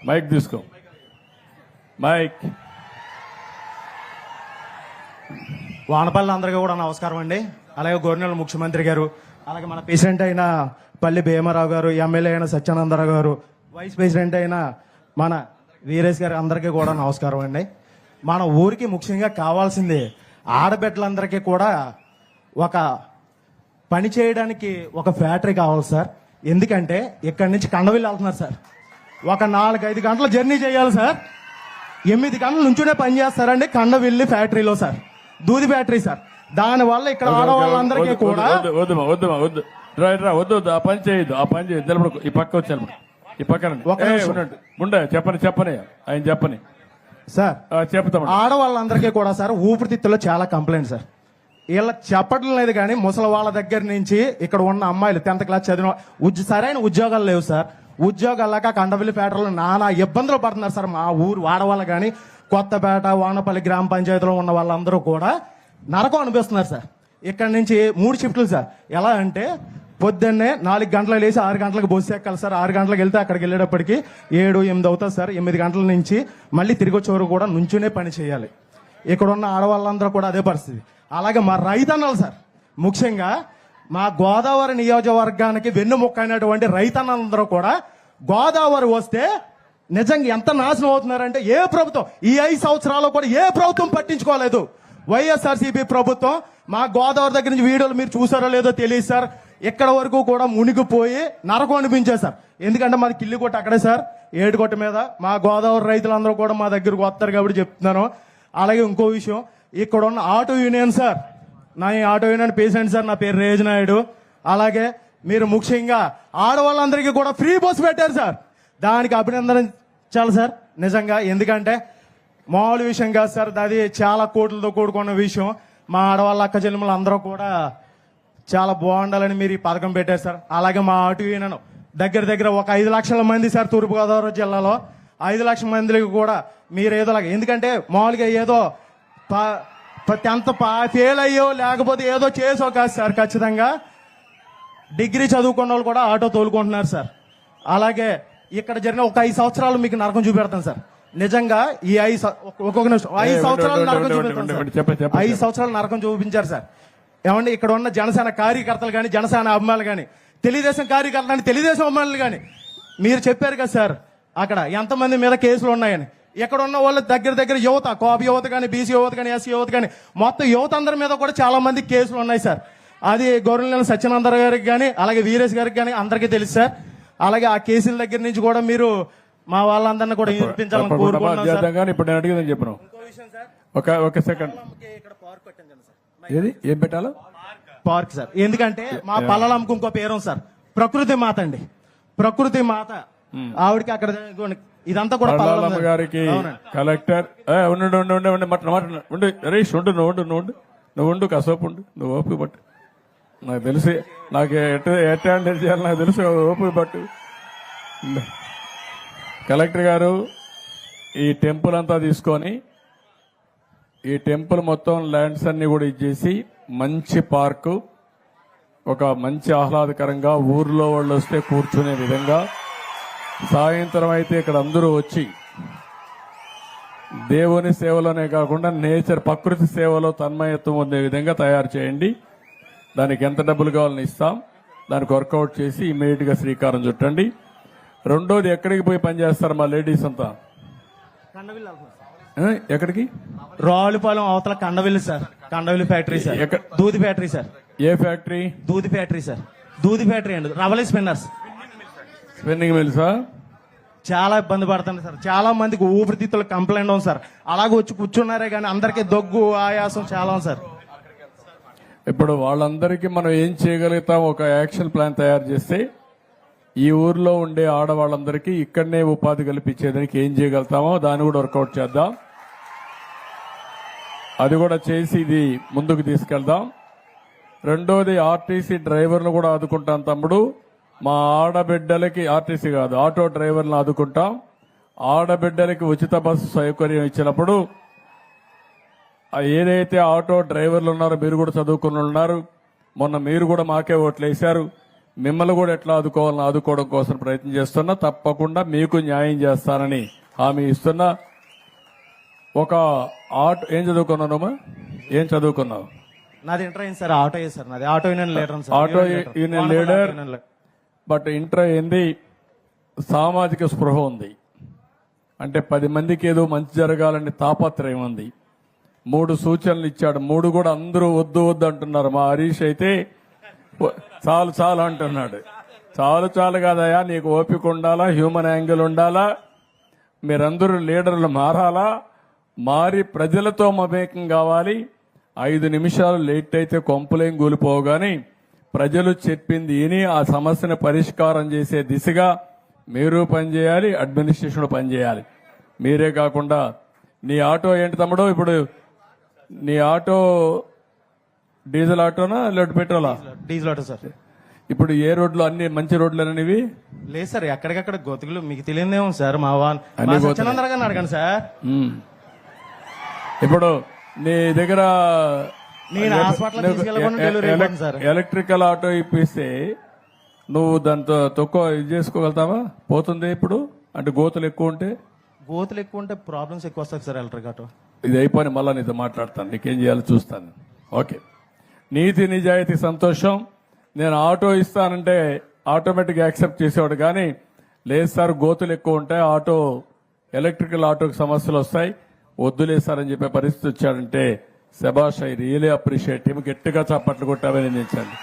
Mic తీసుకో. Mic. Vanapalli అందరికీ కూడా నమస్కారం అండి. అలాగే గవర్నర్ ముఖ్యమంత్రి గారు, అలాగే మన ప్రెసిడెంట్ అయిన పల్లి భీమారావు గారు, ఎమ్మెల్యే అయిన సత్యానందరావు గారు, వైస్ ప్రెసిడెంట్ అయిన మన వీరేష్ గారు, అందరికీ కూడా నమస్కారం అండి. మన ఊరికి ముఖ్యంగా కావాల్సింది ఆడబిడ్డలందరికీ కూడా ఒక పని చేయడానికి ఒక ఫ్యాక్టరీ కావాలి సార్. ఎందుకంటే ఇక్కడి నుంచి కండవిల్లి వెళ్తున్నారు సార్. ఒక 4-5 గంటల జర్నీ చేయాలి సార్. 8 గంటల నుంచునే పని చేస్తారండి కండవిల్లి ఫ్యాక్టరీలో సార్, దూది ఫ్యాక్టరీ సార్. దానివల్ల ఇక్కడ ఆడవాళ్ళందరికీ కూడా వద్దు ఆ పని చేయొద్దు, ఆ పని చేయొద్దు. నిలబడు, ఈ పక్క వచ్చి ఈ పక్కన ఉండే చెప్పని ఆయన చెప్పని సార్. చెప్తాం. ఆడవాళ్ళందరికీ కూడా సార్ ఊపిరితిత్తులో చాలా కంప్లైంట్ సార్. వీళ్ళ చెప్పడం లేదు కానీ ముసలి వాళ్ళ దగ్గర నుంచి ఇక్కడ ఉన్న అమ్మాయిలు 10th క్లాస్ చదివిన సరైన ఉద్యోగాలు లేవు సార్. ఉద్యోగాలు లేక కండవిల్లి ఫ్యాక్టరీలో నానా ఇబ్బందులు పడుతున్నారు సార్. మా ఊరు వాడవాళ్ళు కానీ కొత్తపేట, వానపల్లి గ్రామ పంచాయతీలో ఉన్న వాళ్ళందరూ కూడా నరకం అనిపిస్తున్నారు సార్. ఇక్కడ నుంచి 3 షిఫ్ట్లు సార్. ఎలా అంటే పొద్దున్నే 4 గంటలకు లేచి 6 గంటలకు బస్సు ఎక్కాలి సార్. 6 గంటలకు వెళ్తే అక్కడికి వెళ్ళేటప్పటికి 7-8 అవుతుంది సార్. 8 గంటల నుంచి మళ్ళీ తిరిగి వచ్చే వరకు కూడా నుంచునే పని చేయాలి. ఇక్కడ ఉన్న ఆడవాళ్ళందరూ కూడా అదే పరిస్థితి. అలాగే మా రైతన్నలు సార్, ముఖ్యంగా మా గోదావరి నియోజకవర్గానికి వెన్నుముక్క అయినటువంటి రైతన్నలందరూ కూడా గోదావరి వస్తే నిజంగా ఎంత నాశనం అవుతున్నారంటే ఏ ప్రభుత్వం ఈ 5 సంవత్సరాలు కూడా ఏ ప్రభుత్వం పట్టించుకోలేదు. వైఎస్ఆర్సీపీ ప్రభుత్వం మా గోదావరి దగ్గర నుంచి వీడియోలు మీరు చూసారో లేదో తెలియదు సార్. ఎక్కడ వరకు కూడా మునిగిపోయి నరకం అనిపించారు సార్. ఎందుకంటే మాది కిల్లికొట్ట అక్కడే సార్, ఏడుకొట్ట మీద. మా గోదావరి రైతులందరూ కూడా మా దగ్గరకు వస్తారు కాబట్టి చెప్తున్నాను. అలాగే ఇంకో విషయం, ఇక్కడ ఉన్న ఆటో యూనియన్ సార్, నా ఆటో యూనియన్ ప్రెసిడెంట్ సార్, నా పేరు రేజనాయుడు. అలాగే మీరు ముఖ్యంగా ఆడవాళ్ళందరికీ కూడా ఫ్రీ బస్సు పెట్టారు సార్. దానికి అభినందించాలి సార్ నిజంగా. ఎందుకంటే మామూలు విషయం కాదు సార్, అది చాలా కోట్లతో కూడుకున్న విషయం. మా ఆడవాళ్ళ అక్క చెల్లెములు అందరూ కూడా చాలా బాగుండాలని మీరు ఈ పథకం పెట్టారు సార్. అలాగే మా ఆటో యూనియన్ దగ్గర ఒక 5 లక్షల మంది సార్ తూర్పుగోదావరి జిల్లాలో. 5 లక్షల మందికి కూడా మీరు ఏదో ఎందుకంటే మామూలుగా ఏదో 10th ఫెయిల్ అయ్యో లేకపోతే ఏదో చేసో కాదు సార్. ఖచ్చితంగా డిగ్రీ చదువుకున్న వాళ్ళు కూడా ఆటో తోలుకుంటున్నారు సార్. అలాగే ఇక్కడ జరిగిన ఒక 5 సంవత్సరాలు మీకు నరకం చూపెడతాను సార్. నిజంగా ఈ 5 సంవత్సరాలు నరకం చూపెడతాను సార్. 5 సంవత్సరాలు నరకం చూపించారు సార్. ఏమండి ఇక్కడ ఉన్న జనసేన కార్యకర్తలు కానీ, జనసేన అభిమానులు కానీ, తెలుగుదేశం కార్యకర్తలు కానీ, తెలుగుదేశం అభిమానులు కానీ మీరు చెప్పారు కదా సార్ అక్కడ ఎంతమంది మీద కేసులు ఉన్నాయని. ఇక్కడ ఉన్న వాళ్ళ దగ్గర యువత, కోపి యువత కానీ, బీసీ యువత కానీ, ఎస్సీ యువత కానీ, మొత్తం యువత అందరి మీద కూడా చాలా మంది కేసులు ఉన్నాయి సార్. అది గవర్నర్ సత్యానంద గారికి కానీ, అలాగే వీరేష్ గారికి కానీ అందరికీ తెలుసు సార్. అలాగే ఆ కేసుల దగ్గర నుంచి కూడా మీరు మా వాళ్ళందరినీ కూడా వినిపించాలని కోరుకుంటున్నాను సార్. ఇప్పుడు నేను అడిగిందని చెప్పను. ఒక సెకండ్, ఏం పెట్టాలో పార్క్ సార్. ఎందుకంటే మా పల్లలమ్మకు ఇంకో పేరు సార్, ప్రకృతి మాత అండి. ప్రకృతి మాత ఆవిడకి అక్కడ ఇదంతా కూడా పల్లలమ్మ గారికి కలెక్టర్ ఉండు హరీష్, నువ్వు ఉండు కాసేపు ఉండు, నువ్వు ఓపిక పట్టు. నాకు తెలిసి నాకు ఎట్లా హ్యాండిల్ చేయాలి నాకు తెలుసు, ఓపిక పట్టు. కలెక్టర్ గారు ఈ టెంపుల్ అంతా తీసుకొని ఈ టెంపుల్ మొత్తం ల్యాండ్స్ అన్ని కూడా ఇచ్చేసి మంచి పార్కు, ఒక మంచి ఆహ్లాదకరంగా ఊర్లో వాళ్ళు వస్తే కూర్చునే విధంగా, సాయంత్రం అయితే ఇక్కడ అందరూ వచ్చి దేవుని సేవలోనే కాకుండా నేచర్ ప్రకృతి సేవలో తన్మయత్వం ఉండే విధంగా తయారు చేయండి. దానికి ఎంత డబ్బులు కావాలని ఇస్తాం, దానికి వర్కౌట్ చేసి ఇమీడియట్ గా శ్రీకారం చుట్టండి. రెండోది, ఎక్కడికి పోయి పనిచేస్తారు మా లేడీస్ అంతా? ఎక్కడికి? రావులపాలెం అవతల Kandavilli sir, Kandavilli factory sir, దూది ఫ్యాక్టరీ సార్. ఏ ఫ్యాక్టరీ? దూది ఫ్యాక్టరీ సార్. దూది ఫ్యాక్టరీ అండి, రవలి స్పిన్నర్స్, స్పిన్నింగ్ మిల్సా. చాలా ఇబ్బంది పడుతుంది సార్. చాలా మందికి ఊపిరితిత్తులు కంప్లైంట్ ఉంది సార్. అలాగే వచ్చి కూర్చున్నారే కానీ అందరికీ దగ్గు, ఆయాసం చాలా ఉంది సార్. ఇప్పుడు వాళ్ళందరికీ మనం ఏం చేయగలుగుతాం, ఒక యాక్షన్ ప్లాన్ తయారు చేస్తే ఈ ఊర్లో ఉండే ఆడవాళ్ళందరికీ ఇక్కడనే ఉపాధి కల్పించేదానికి ఏం చేయగలుగుతామో దాన్ని కూడా వర్కౌట్ చేద్దాం. అది కూడా చేసి ఇది ముందుకు తీసుకెళ్దాం. రెండోది, ఆర్టీసీ డ్రైవర్లు కూడా ఆదుకుంటాం తమ్ముడు. మా ఆడబిడ్డలకి, ఆర్టీసీ కాదు ఆటో డ్రైవర్లను ఆదుకుంటాం. ఆడబిడ్డలకి ఉచిత బస్సు సౌకర్యం ఇచ్చినప్పుడు ఏదైతే ఆటో డ్రైవర్లు ఉన్నారో మీరు కూడా చదువుకుని ఉన్నారు, మొన్న మీరు కూడా మాకే ఓట్లు వేశారు. మిమ్మల్ని కూడా ఎట్లా ఆదుకోవాలని ఆదుకోవడం కోసం ప్రయత్నం చేస్తున్నా. తప్పకుండా మీకు న్యాయం చేస్తానని హామీ ఇస్తున్నా. ఒక ఆటో ఏం చదువుకున్నావు? ఏం చదువుకున్నావు? నాది ఇంటర్ అయింది సార్, ఆటో సార్, నాది auto union leader sir. Auto union leader. But inter ఏంది, సామాజిక స్పృహ ఉంది. అంటే 10 మందికి ఏదో మంచి జరగాలని తాపత్రయం ఉంది. 3 సూచనలు ఇచ్చాడు. 3 కూడా అందరూ వద్దు వద్దు అంటున్నారు. మా హరీష్ అయితే చాలు చాలు అంటున్నాడు. చాలు చాలు కాదయా, నీకు ఓపిక ఉండాలా, హ్యూమన్ యాంగిల్ ఉండాలా, మీరందరూ లీడర్లు మారాలా, మారి ప్రజలతో మమేకం కావాలి. 5 నిమిషాలు లేట్ అయితే కొంపలేం కూలిపోగాని ప్రజలు చెప్పింది విని ఆ సమస్యను పరిష్కారం చేసే దిశగా మీరు పనిచేయాలి, అడ్మినిస్ట్రేషన్ పనిచేయాలి. మీరే కాకుండా నీ ఆటో ఏంటి తమ్ముడు? ఇప్పుడు నీ ఆటో డీజిల్ ఆటోనా లేదా పెట్రోలా? Diesel auto sir. ఇప్పుడు ఏ రోడ్లు? అన్ని మంచి రోడ్లేననివి? లేదు సార్, ఎక్కడికక్కడ గోతుకులు మీకు తెలియదేమో సార్. మా అన్ని గోతులు. సత్యనందర గారిని అడగండి సార్. ఇప్పుడు నీ దగ్గర నేను హాస్పిటల్ తీసుకెళ్ళకుండా డెలివరీ అయిపోయింది సార్. ఎలక్ట్రికల్ ఆటో ఇప్పిస్తే నువ్వు దాంతో తక్కువ ఇది చేసుకోగలుగుతావా? పోతుంది ఇప్పుడు అంటే గోతులు ఎక్కువ ఉంటే? గోతులు ఎక్కువ ఉంటే ప్రాబ్లమ్స్ ఎక్కువ వస్తాయి సార్. ఎలక్ట్రిక్ ఆటో ఇది అయిపోయి మళ్ళా నీతో మాట్లాడతాను, నీకేం చేయాలో చూస్తాను. ఓకే, నీతి నిజాయితీ సంతోషం. నేను ఆటో ఇస్తానంటే ఆటోమేటిక్ యాక్సెప్ట్ చేసేవాడు, కానీ లేదు సార్ గోతులు ఎక్కువ ఉంటాయి, ఆటో ఎలక్ట్రికల్ ఆటోకి సమస్యలు వస్తాయి, వద్దులేసారని చెప్పే పరిస్థితి వచ్చాడంటే శబాష్, ఐ రియలీ అప్రిషియేట్ హిమ్. గట్టిగా చప్పట్లు కొట్టి అభినందించండి.